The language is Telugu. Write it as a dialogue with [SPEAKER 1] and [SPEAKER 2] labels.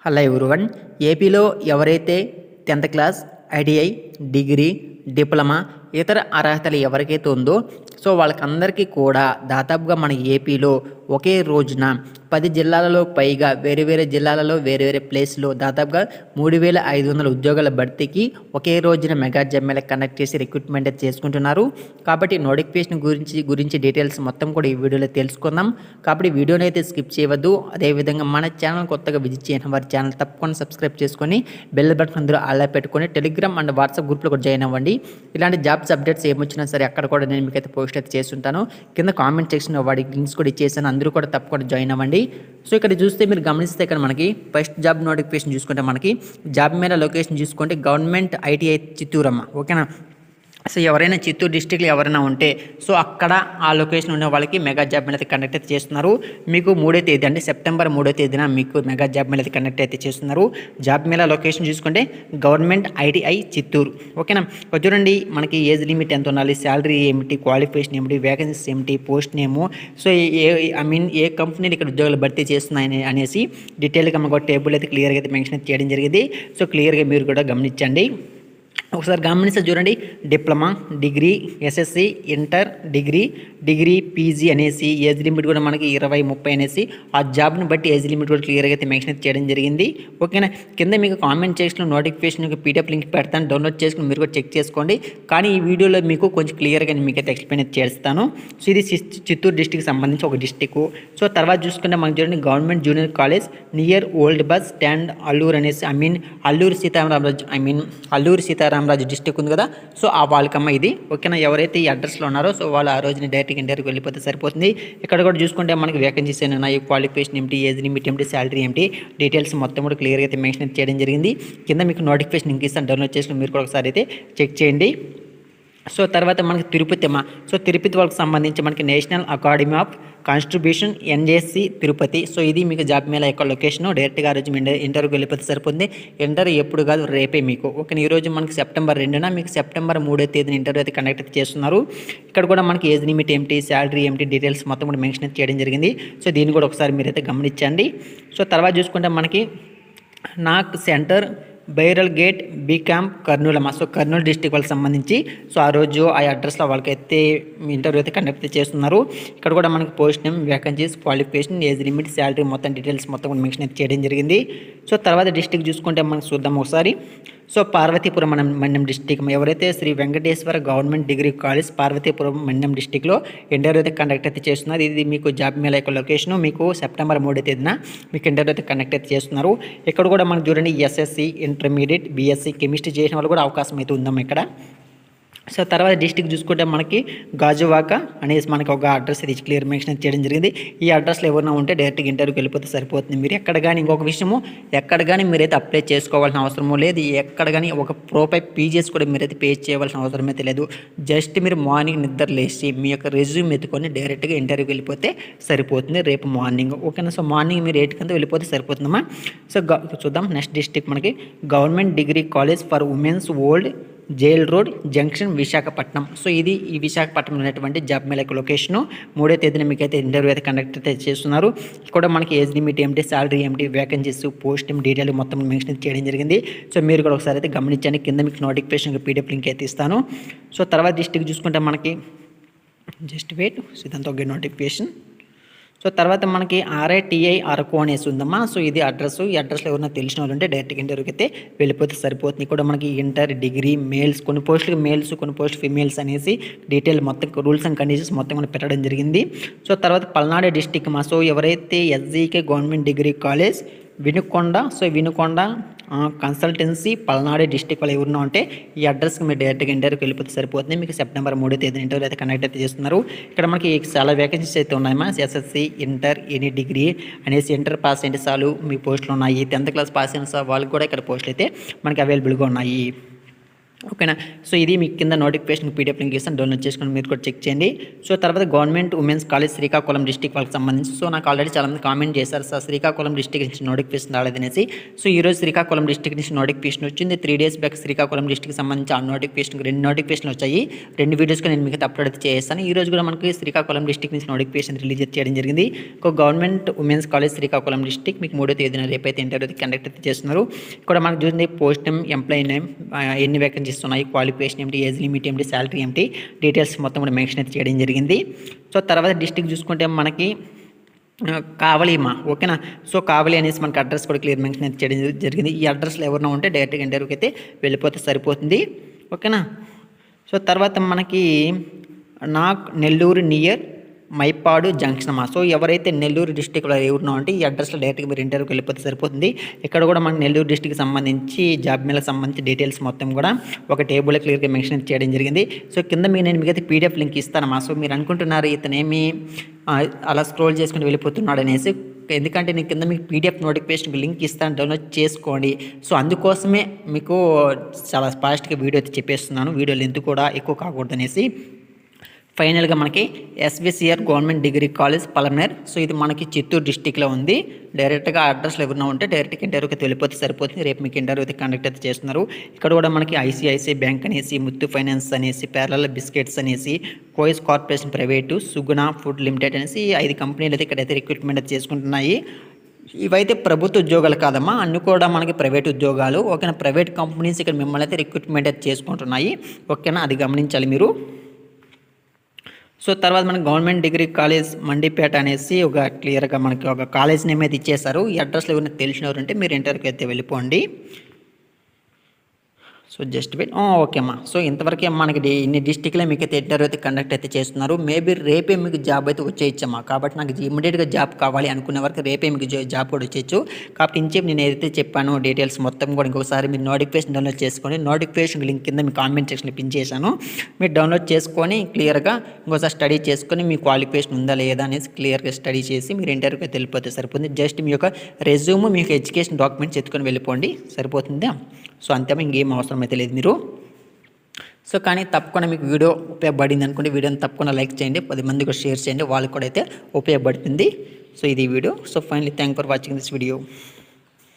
[SPEAKER 1] Hello everyone. ఏపీలో ఎవరైతే 10th class, ITI, degree, diploma ఇతర అర్హతలు ఎవరికైతే ఉందో వాళ్ళకందరికీ కూడా దాదాపుగా మన ఏపీలో ఒకే రోజున 10 జిల్లాలలో పైగా వేరే జిల్లాలలో వేరే ప్లేస్లో దాదాపుగా 3500 ఉద్యోగాల భర్తీకి ఒకే రోజున మెగా జాబ్ మేళా కండక్ట్ చేసి రిక్రూట్మెంట్ అయితే చేసుకుంటున్నారు. కాబట్టి నోటిఫికేషన్ గురించి డీటెయిల్స్ మొత్తం కూడా ఈ వీడియోలో తెలుసుకుందాం. కాబట్టి వీడియోని అయితే స్కిప్ చేయవద్దు. అదేవిధంగా మన ఛానల్ కొత్తగా విజిట్ చేయని వారి ఛానల్ తప్పకుండా సబ్స్క్రైబ్ చేసుకొని బెల్ బటన్ అందులో అలా పెట్టుకొని టెలిగ్రామ్ అండ్ వాట్సాప్ గ్రూప్లో కూడా జాయిన్ అవ్వండి. ఇలాంటి జాబ్స్ అప్డేట్స్ ఏమొచ్చినా సరే అక్కడ కూడా నేను మీకైతే పోస్ట్ అయితే చేస్తుంటాను. కింద కామెంట్ సెక్షన్లో వాడి లింక్స్ కూడా ఇచ్చేసాను, అందరూ కూడా తప్పకుండా జాయిన్ అవ్వండి. ఇక్కడ చూస్తే మీరు గమనిస్తే ఇక్కడ మనకి ఫస్ట్ జాబ్ నోటిఫికేషన్ చూసుకుంటే మనకి జాబ్ మేళా లొకేషన్ చూసుకుంటే గవర్నమెంట్ ఐటీఐ చిత్తూరమ్మ. ఓకేనా. ఎవరైనా చిత్తూరు డిస్టిక్లో ఎవరైనా ఉంటే అక్కడ ఆ లొకేషన్ ఉన్న వాళ్ళకి మెగా జాబ్ మేళా అయితే కండక్ట్ అయితే చేస్తున్నారు. మీకు 3వ తేదీ అంటే సెప్టెంబర్ 3వ తేదీన మీకు మెగా జాబ్ మేళా అయితే కండక్ట్ అయితే చేస్తున్నారు. జాబ్ మేళా లొకేషన్ చూసుకుంటే గవర్నమెంట్ ఐటీఐ చిత్తూరు. ఓకేనా. చూడండి మనకి ఏజ్ లిమిట్ ఎంత ఉండాలి, శాలరీ ఏమిటి, క్వాలిఫికేషన్ ఏమిటి, వేకెన్సీస్ ఏమిటి, పోస్ట్ నేము, ఏ కంపెనీలు ఇక్కడ ఉద్యోగాలు భర్తీ చేస్తున్నాయని అనేసి డీటెయిల్గా మనకు టేబుల్ అయితే క్లియర్గా అయితే మెన్షన్ చేయడం జరిగింది. క్లియర్గా మీరు కూడా గమనించండి. ఒకసారి గమనిస్తే చూడండి, diploma, degree, SSC, inter, degree, PG అనేసి ఏజ్ లిమిట్ కూడా మనకి 20-30 అనేసి ఆ జాబ్ని బట్టి ఏజ్ లిమిట్ కూడా క్లియర్గా అయితే మెన్షన్ చేయడం జరిగింది. ఓకేనా. కింద మీకు కామెంట్ సెక్షన్లో నోటిఫికేషన్ పీడిఎఫ్ లింక్ పెడతాను, డౌన్లోడ్ చేసుకుని మీరు కూడా చెక్ చేసుకోండి. కానీ ఈ వీడియోలో మీకు కొంచెం క్లియర్గా మీకు అయితే ఎక్స్ప్లెయిన్ చేస్తాను. ఇది చిత్తూరు డిస్టిక్కి సంబంధించి ఒక డిస్టిక్. తర్వాత చూసుకుంటే మనకి చూడండి government junior college near old bus stand Alluri అనేసి అల్లూరు సీతారామరాజు డిస్టిక్ ఉంది కదా. ఆ వాళ్ళకమ్మ ఇది. ఓకేనా. ఎవరైతే ఈ అడ్రస్లో ఉన్నారో వాళ్ళు ఆ రోజుని డైరెక్ట్గా ఇంటర్వ్యూకి వెళ్ళిపోతే సరిపోతుంది. ఇక్కడ కూడా చూసుకుంటే మనకి వేకెన్సీస్ ఏమైనా ఉన్నాయి, క్వాలిఫికేషన్ ఏమిటి, ఏజ్ లిమిట్ ఏమిటి, శాలరీ ఏమిటి, డీటెయిల్స్ మొత్తం కూడా క్లియర్గా అయితే మెన్షన్ చేయడం జరిగింది. కింద మీకు నోటిఫికేషన్ లింక్ ఇస్తాను, డౌన్లోడ్ చేసుకుని మీరు కూడా ఒకసారి అయితే చెక్ చేయండి. తర్వాత మనకి తిరుపతి అమ్మ. తిరుపతి వాళ్ళకి సంబంధించి మనకి national academy of constitution NJC Tirupati. ఇది మీకు జాబ్ మేళా యొక్క లొకేషన్. డైరెక్ట్గా ఆ రోజు ఇంటర్వ్యూకి వెళ్ళిపోతే సరిపోతుంది. ఇంటర్వ్యూ ఎప్పుడు కాదు, రేపే మీకు. ఓకే. ఈరోజు మనకి సెప్టెంబర్ 2న మీకు సెప్టెంబర్ 3వ తేదీన ఇంటర్వ్యూ అయితే కండక్ట్ అయితే చేస్తున్నారు. ఇక్కడ కూడా మనకి ఏజ్ లిమిట్ ఏమిటి, శాలరీ ఏమిటి, డీటెయిల్స్ మొత్తం కూడా మెన్షన్ చేయడం జరిగింది. దీన్ని కూడా ఒకసారి మీరైతే గమనించండి. తర్వాత చూసుకుంటే మనకి నాక్ సెంటర్ బైరల్ గేట్ బీ క్యాంప్ కర్నూలమ్మ. కర్నూలు డిస్టిక్ వాళ్ళకి సంబంధించి ఆ రోజు ఆ అడ్రస్లో వాళ్ళకైతే ఇంటర్వ్యూ అయితే కండక్ట్ చేస్తున్నారు. ఇక్కడ కూడా మనకి post name, vacancies, qualification, age limit, salary మొత్తం డీటెయిల్స్ మొత్తం కూడా మెన్షన్ అయితే చేయడం జరిగింది. తర్వాత డిస్టిక్ చూసుకుంటే మనకి చూద్దాం ఒకసారి. పార్వతీపురం మన్యం డిస్టిక్. ఎవరైతే Sri Venkateswara government degree college Parvathipuram Manyam డిస్టిక్లో ఇంటర్వ్యూ అయితే కండక్ట్ అయితే చేస్తున్నారు. ఇది మీకు జాబ్ మేళా యొక్క లొకేషన్. మీకు సెప్టెంబర్ 3వ తేదీన మీకు ఇంటర్వ్యూ అయితే కండక్ట్ అయితే చేస్తున్నారు. ఇక్కడ కూడా మనకు చూడండి ఎస్ఎస్సి, ఇంటర్మీడియట్, బీఎస్సీ కెమిస్ట్రీ చేసిన వాళ్ళు కూడా అవకాశం అయితే ఉందాం ఇక్కడ. తర్వాత డిస్టిక్ చూసుకుంటే మనకి గాజువాక అనేసి మనకి ఒక అడ్రస్ ఇది క్లియర్ మెన్షన్ చేయడం జరిగింది. ఈ అడ్రస్లో ఎవరైనా ఉంటే డైరెక్ట్గా ఇంటర్వ్యూకి వెళ్ళిపోతే సరిపోతుంది. మీరు ఎక్కడ కానీ ఇంకొక విషయము ఎక్కడ కానీ మీరైతే అప్లై చేసుకోవాల్సిన అవసరము లేదు. ఎక్కడ కానీ ఒక రూపాయి పీజీఎస్ కూడా మీరైతే పే చేయవలసిన అవసరం అయితే లేదు. జస్ట్ మీరు మార్నింగ్ నిద్ర లేచి మీ యొక్క రెజ్యూమ్ ఎత్తుకొని డైరెక్ట్గా ఇంటర్వ్యూకి వెళ్ళిపోతే సరిపోతుంది రేపు మార్నింగ్. ఓకేనా. మార్నింగ్ మీరు 8 కంతా వెళ్ళిపోతే సరిపోతుందమ్మా. చూద్దాం నెక్స్ట్ డిస్టిక్ మనకి government degree college for women's old jail road junction Visakhapatnam. ఇది ఈ విశాఖపట్నంలో ఉన్నటువంటి జాబ్ మేళా లొకేషను. 3వ తేదీన మీకు అయితే ఇంటర్వ్యూ అయితే కండక్ట్ అయితే చేస్తున్నారు. కూడా మనకి ఏజ్ లిమిట్ ఏమిటి, శాలరీ ఏమిటి, వేకెన్సీస్, పోస్ట్ నేమ్ డీటెయిల్ మొత్తం మెన్షన్ చేయడం జరిగింది. మీరు కూడా ఒకసారి అయితే గమనించండి. కింద మీకు నోటిఫికేషన్ పీడిఎఫ్ లింక్ అయితే ఇస్తాను. తర్వాత డిస్ట్రిక్ట్ చూసుకుంటే మనకి జస్ట్ వెయిట్, ఇదంతా ఒక నోటిఫికేషన్. తర్వాత మనకి ఆర్ఐటిఐ అరకు అనేసి ఉందమ్మా. ఇది అడ్రస్. ఈ అడ్రస్లో ఎవరైనా తెలిసిన వాళ్ళు ఉంటే డైరెక్ట్గా ఇంటర్వ్యూకి అయితే వెళ్ళిపోతే సరిపోతుంది. కూడా మనకి ఇంటర్, డిగ్రీ, మేల్స్, కొన్ని పోస్టులకు మేల్స్, కొన్ని పోస్ట్ ఫీమేల్స్ అనేసి డీటెయిల్ మొత్తం రూల్స్ అండ్ కండిషన్స్ మొత్తం కూడా పెట్టడం జరిగింది. తర్వాత పల్నాడు డిస్టిక్ మా. ఎవరైతే SGK government degree college Vinukonda Vinukonda consultancy Palnadu district వాళ్ళు ఎవరున్నా ఉంటే ఈ అడ్రస్కి మీరు డైరెక్ట్గా ఇంటర్వ్యూకి వెళ్ళిపోతే సరిపోతుంది. మీకు సెప్టెంబర్ 3వ తేదీన ఇంటర్వ్యూ అయితే కండక్ట్ అయితే చేస్తున్నారు. ఇక్కడ మనకి చాలా వేకెన్సీస్ అయితే ఉన్నాయమ్మా. ఎస్ఎస్సి, ఇంటర్, ఎనీ డిగ్రీ అనేసి ఇంటర్ పాస్ అయితే చాలు మీ పోస్టులు ఉన్నాయి. 10th క్లాస్ పాస్ అయిన వాళ్ళకి కూడా ఇక్కడ పోస్టులు అయితే మనకి అవైలబుల్గా ఉన్నాయి. ఓకేనా. సో ఇది మీకు కింద నోటిఫికేషన్ పీడిఎఫ్ లింక్ ఇస్తాను, డౌన్లోడ్ చేసుకొని మీరు కూడా చెక్ చేయండి. సో తర్వాత government women's college Srikakulam district వాళ్ళకి సంబంధించి సో నాకు ఆల్రెడీ చాలామంది కామెంట్ చేశారు సార్ శ్రీకాకుళం డిస్టిక్ నుంచి నోటిఫికేషన్ రాలేదనేసి. సో ఈరోజు శ్రీకాకుళం డిస్టిక్ నుంచి నోటిఫికేషన్ వచ్చింది. 3 days బ్యాక్ శ్రీకాకుళం డిస్టిక్ సంబంధించి ఆ నోటిఫికేషన్ 2 నోటిఫికేషన్లు వచ్చాయి. 2 వీడియోస్కి నేను మీకు అప్లోడ్ అయితే చేస్తాను. ఈ రోజు కూడా మనకి శ్రీకాకుళం డిస్టిక్ నుంచి నోటిఫికేషన్ రిలీజ్ చేయడం జరిగింది. ఒక government women's college Srikakulam district మీకు 3వ తేదీన రేపైతే ఇంటర్వ్యూ కండక్ట్ అయితే చేస్తున్నారు. ఇక్కడ మనకు చూసింది పోస్ట్ నేమ్, ఎంప్లాయీ నేమ్, ఎన్ని వేకెన్సీస్ ఉన్నాయి, క్వాలిఫికేషన్ ఏమిటి, ఏజ్ లిమిట్ ఏమిటి, శాలరీ ఏమిటి, డీటెయిల్స్ మొత్తం కూడా మెన్షన్ అయితే చేయడం జరిగింది. సో తర్వాత డిస్టిక్ చూసుకుంటే మనకి కావలిమా. ఓకేనా. సో కావలి అనేసి మనకి అడ్రస్ కూడా క్లియర్ మెన్షన్ అయితే చేయడం జరిగింది. ఈ అడ్రస్లో ఎవరైనా ఉంటే డైరెక్ట్గా ఇంటర్వ్యూకి అయితే వెళ్ళిపోతే సరిపోతుంది. ఓకేనా. సో తర్వాత మనకి నెల్లూరు నియర్ మైపాడు జంక్షన్ అమ్మా. సో ఎవరైతే నెల్లూరు డిస్టిక్లో ఎవరున్నా అంటే ఈ అడ్రస్లో డైరెక్ట్గా మీరు ఇంటర్వ్యూకి వెళ్ళిపోతే సరిపోతుంది. ఇక్కడ కూడా మనకి నెల్లూరు డిస్టిక్కి సంబంధించి జాబ్ మేళకు సంబంధించి డీటెయిల్స్ మొత్తం కూడా ఒక టేబుల్లో క్లియర్గా మెన్షన్ చేయడం జరిగింది. సో కింద నేను మీకైతే పీడిఎఫ్ లింక్ ఇస్తానమ్మా. సో మీరు అనుకుంటున్నారు ఇతనేమి అలా స్క్రోల్ చేసుకుని వెళ్ళిపోతున్నాడు అనేసి, ఎందుకంటే నేను కింద మీకు పీడిఎఫ్ నోటిఫికేషన్ లింక్ ఇస్తాను, డౌన్లోడ్ చేసుకోండి. సో అందుకోసమే మీకు చాలా ఫాస్ట్గా వీడియో అయితే చెప్పేస్తున్నాను, వీడియో లెంత్ కూడా ఎక్కువ కాకూడదు అనేసి. ఫైనల్గా మనకి SVCR government degree college Palamaner. So ఇది మనకి చిత్తూరు డిస్టిక్లో ఉంది. డైరెక్ట్గా అడ్రస్లో ఎవరైనా ఉంటే డైరెక్ట్గా ఇంటర్వ్యూకి వెళ్ళిపోతే సరిపోతుంది. రేపు మీకు ఇంటర్వ్యూ అయితే కండక్ట్ అయితే చేస్తున్నారు. ఇక్కడ కూడా మనకి ఐసిఐసిఐ బ్యాంక్ అనేసి, ముత్తు ఫైనాన్స్ అనేసి, ప్యారలల్ బిస్కెట్స్ అనేసి, కోయిస్ కార్పొరేషన్ ప్రైవేటు, సుగుణ ఫుడ్ లిమిటెడ్ అనేసి 5 కంపెనీలు అయితే ఇక్కడైతే రిక్రూట్మెంట్ అయితే చేసుకుంటున్నాయి. ఇవైతే ప్రభుత్వ ఉద్యోగాలు కాదమ్మా, అన్ని కూడా మనకి ప్రైవేట్ ఉద్యోగాలు. ఓకేనా. ప్రైవేట్ కంపెనీస్ ఇక్కడ మిమ్మల్ని అయితే రిక్రూట్మెంట్ అయితే చేసుకుంటున్నాయి. ఓకేనా, అది గమనించాలి మీరు. సో తర్వాత మనకి గవర్నమెంట్ డిగ్రీ కాలేజ్ మండిపేట అనేసి ఒక క్లియర్గా మనకి ఒక కాలేజ్ నేమ్ అయితే ఇచ్చేశారు. ఈ అడ్రస్లో ఎవరైనా తెలిసినవారు ఉంటే మీరు ఇంటర్వ్యూకి అయితే వెళ్ళిపోండి. So just wait. ఓకే అమ్మా. సో ఇంతవరకే మనకి ఇన్ని డిస్టిక్లో మీకు అయితే ఇంటర్వ్యూ అయితే కండక్ట్ అయితే చేస్తున్నారు. మేబీ రేపే మీకు జాబ్ అయితే వచ్చేయచ్చమ్మా. కాబట్టి నాకు ఇమీడియట్గా జాబ్ కావాలి అనుకునే వరకు రేపే మీకు జాబ్ కూడా వచ్చేయచ్చు. కాబట్టి ఇంచేపు నేను ఏదైతే చెప్పానో డీటెయిల్స్ మొత్తం కూడా ఇంకొకసారి మీరు నోటిఫికేషన్ డౌన్లోడ్ చేసుకొని, నోటిఫికేషన్ లింక్ కింద మీ కామెంట్ సెక్షన్లో పిన్ చేశాను, మీరు డౌన్లోడ్ చేసుకొని క్లియర్గా ఇంకోసారి స్టడీ చేసుకొని మీ క్వాలిఫికేషన్ ఉందా లేదా అనేసి క్లియర్గా స్టడీ చేసి మీరు ఇంటర్వ్యూకి అయితే వెళ్ళిపోతే సరిపోతుంది. జస్ట్ మీ యొక్క రెజ్యూమ్, మీ యొక్క ఎడ్యుకేషన్ డాక్యుమెంట్స్ ఎత్తుకొని వెళ్ళిపోండి, సరిపోతుందా. సో అంతే, ఇంకేం అవసరం అయితే లేదు మీరు. సో కానీ తప్పకుండా మీకు వీడియో ఉపయోగపడింది అనుకుంటే వీడియోని తప్పకుండా లైక్ చేయండి, 10 మందికి షేర్ చేయండి, వాళ్ళకి కూడా అయితే ఉపయోగపడుతుంది. సో ఇది video. So finally thank for watching this video.